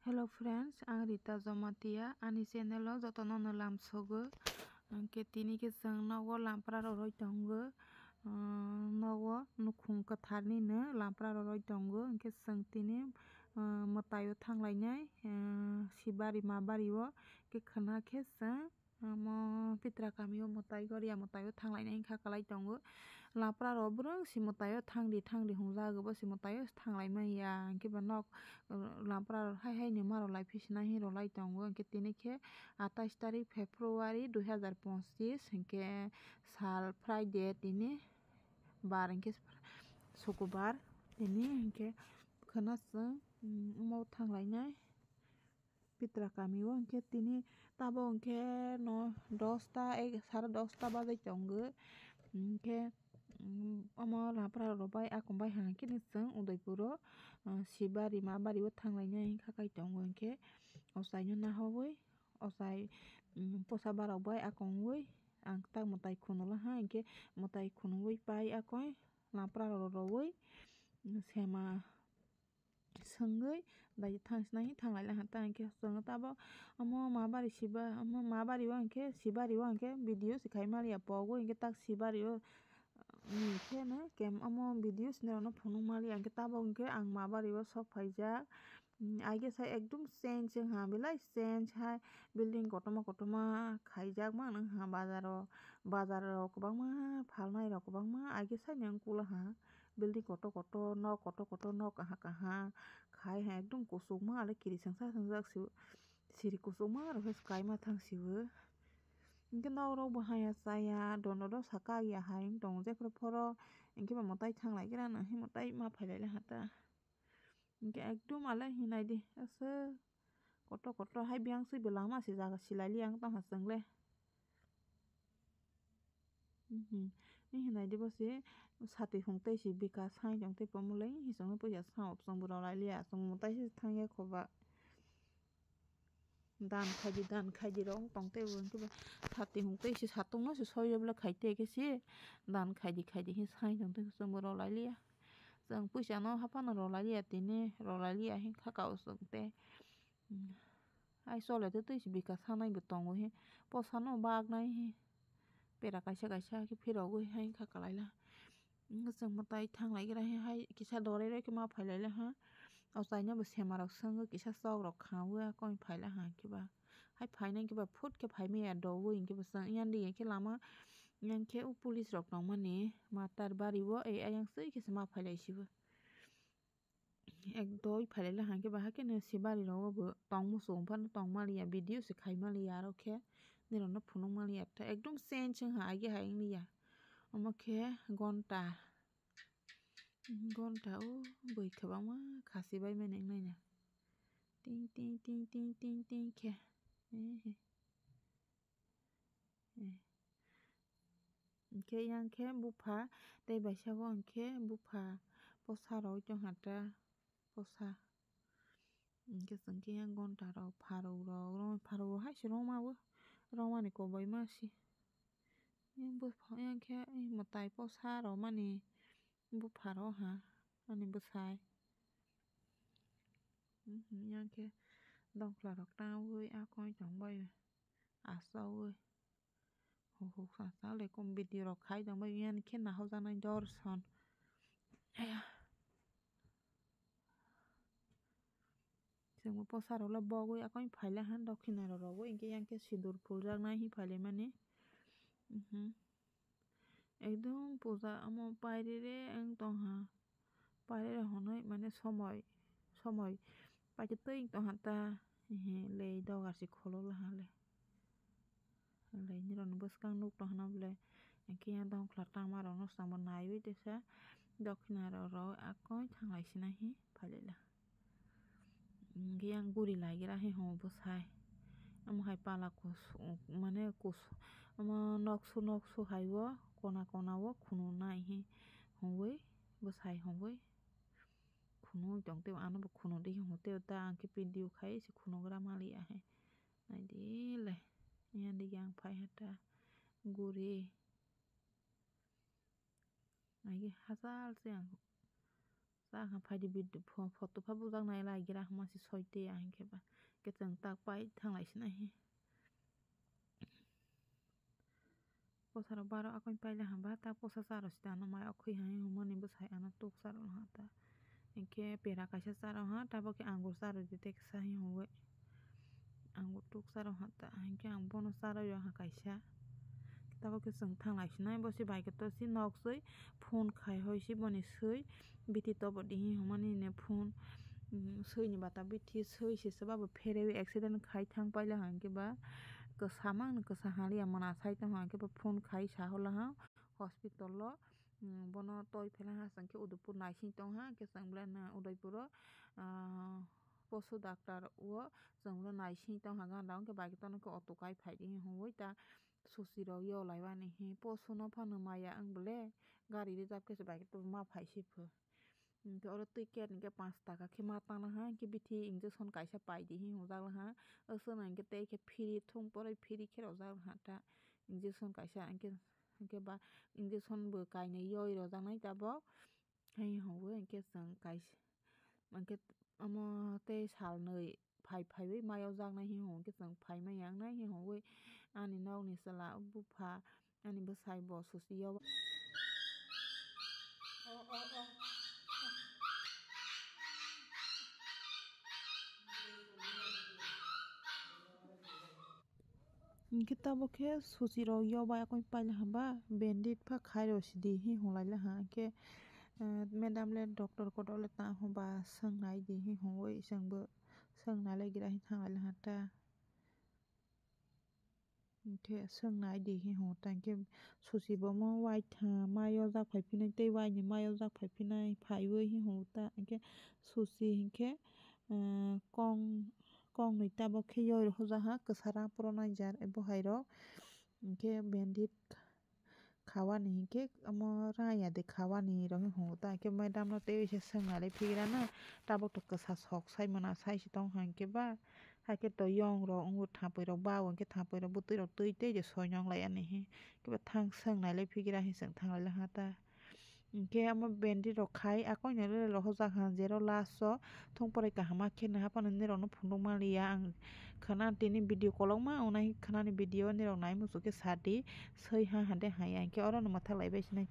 Hello friends, ang Rita Zomatia. Ani channel o jotono no lamsogo. Ke tini ke sang nogo lampra roi tongo. Nogo nukhung katharni no lampra roi tongo. Ke sang tini matayo thanglainyai sibari mabari o ke khana ke sang mo pitra kami o motai gori motayo thanglainyai kha kalai tongo. Lapra ro brung si motayo thangdi hungjago bo si motayo thanglaiman ya ke ba nok lapra hai ni maro lai fisna hi ro lai tongo ke tini ke 28 তারিখ ফেব্রুয়ারি 2025 ke sal Friday tini bar ke শুক্রবার tini ke khana sang mo thanglainyai pitra kami o ke tini tabo ke no 10টা 10:30 bazai tongo ke amo lapra ro bai akombai ha kini sang udaipuro sibari mabari o thanglainyai khakai tongo ke osai no nahowoi osai posa barok bai akongoi ang tak motai khunula ha ke motai khunui pai akoi lapra ro rowoi sema songoi dai thangsnai thanglai hata ke song tabo amo mabari siba amo mabari wa ke sibari wa ke video sikhai maria pogo ke tak sibari o ni ke na kem amo video snero no phonu mali ang ke tabo ke ang mabari o sok phaijak I guess hai ekdum change ha belai change hai building kotoma khaijak ma nang ha bazaro kwbangma phalnai rok kwbangma I guess hai nang kula ha building nok koto nok kaha khai ha ekdum kusukma ale kiri sangjak siri kusukma ro sky ma thangsibo inke nok rok bo haya chaya dono do saka ya hai dong jefro phoro inke ba motai thanglai gira na hi motai ma phailai hata inke ekdum ale hinai di ase koto hai biang si belang ma si jaga silai liang tang ha sangle ni hinai di bosi sati hungtei si bika sai jong te pomulai hi song puja sa opsong bura lai lia song motai si thangye khoba dan khaji rong tongte won ke sati hungtei si satung no si soyo bla khaite ke si dan khaji hi sai jong te song bura lai lia jang puja no hapana ro lai lia tini ro lai lia hi khaka usong te ai sole te tui si bika sanai bu tongo hi posano bag nai hi pera kaisa ki phirogoi hai khakalai la jang motai thanglai gira hai kisa dore re ke ma phailai la ha osai na bo semarok sango kisa sok rok khawe koi phaila ha kiba hai phainai kiba phut ke phaime ya dowo inke bo sang yandi ke lama yang ke u police rok nong mani matar bari wo ayang sei ke sama phailai sibo ek doi phailai la ha ke ba ha ke ne sibari ro bo tong mu song phan tong mali ya video se khai mali ya ro ke ni ro no phunung mali ya ta ekdum sen chang ha ge ha ing ni ya omo ke gonta o boi khabangma khasi bai mai neng nai na ting ke ke yang ke bufa tei bai sago ke bufa posa ro jong hata posa ke sang ke yang gonta ro pharo hai si roma wo roma ni ko bai ma si yang bufa yang ke motai posa ro mani bufa ro ha ani busai yang ke dong kla rok ta woi a koi chong bai a so woi ho sa le kom video rok khai dong bai yan ke na ho janai dor son aya जों पोसारो ला बगoi akoi phaile han dokhina ro rogo inke yang ke sidur puljak nai hi phaile mani ekdom puja amo paire re ang tong ha paire re honoi mane সময় paite tei tong ha ta le dogar si kholo la hale le ni ron buskang nuk tong na bole ke yang dong khla tama ro no sang nai wi desa dokhina ro akoi thanglai sina hi phaile la yang guri lagi rahe ho bosai am hai pala kos mane kos ama noksu haiwo kona wo khunu nai hi hongoi bosai hongoi khunu jongte anu bo khunu de hote ta anke video khai si khunu gra mali a he nai de le yan de yang phai hata guri ai hasal se Sa faidi video photo pha bujak nai lagira masi soite ya hinke ba ke chang tak pai thanglai sina hi posaro baro akoi paila hamba ta posa saro sta no mai akhoi hai humani busai ana tok saro ha ta hinke pera kaisa saro ha ta bo ke angur saro dite sai huwe angur tok saro ha ta hinke ang bono saro yo ha kaisa tabo ke chang thanglai sinai bo si bai ke to si nok sui phone khai hoi si boni sui biti to bo di humani ne phone sui ni bata biti sui si sababo ferewi accident khai thang paila hanke ba samang kasa hali amana sai ta hanke ba phone khai sa hola ha hospital lo bono toy phela ha sangke udupur naisin tong ha ke sangbla na udaipuro posu doctor o sangbla naisin tong ha ga daung ke ba ke ton ko auto kai phai di hoi ta susi ro yo lai wa ni hi posu no phanu maya ang bole gari reserve ke ba ke to ma phai si phu ke oro tui ket ke 5 taka ke mata na ha ke bithi injection kaisa pai di hi hojak la ha asana ke te ke free thung poroi free ke rojak ha ta injection kaisa ke ba injection bo kainai yoi rojak nai tabo hai howe ke sang kaisa ke amo te sal nei phai wei mayo jak nai hi ho ke sang phai mai yang nai hi howe ani nok ni sala bupha ani bwsai bo susi yo kita bo ke susi ro yo ba akoi paila hamba bandit pha khai ro sidi hi holai la ha ke madam le doctor ko dole ta ho ba sang nai di hi hoi sang bo sang na le gira hi thang la ha ta ke sang nai di hi ho ta ke susi bo mo wai tha ma yo jak phai pinai te wai ni ma yo jak phai pinai phai wei hi ho ta ke susi hi ke kong kong ni ta bo ke yo ho ja ha ksara pronai jar ebo hai ro ke bandit khawani ke amo raya de khawani ro ho ta ke madam no te se sangna le phigra na tabo to kasa sok sai mana sai si tong hang ke ba ha ke to yong ro ngu thapoi ro ba won ke thapoi ro butui ro tui te je soyong lai ani hi ke ba thang sangna le phigra hi sang thang la ha ta ke amo bendi ro khai akoi na le ro hoja khan zero laso thong pore ka hama khe na hapana ne ro no phundung maliya ang khana tini video kolong ma onai khana ni video ni ro nai mu su ke sadi sei ha hande hai ke oro no matha lai bai sinai.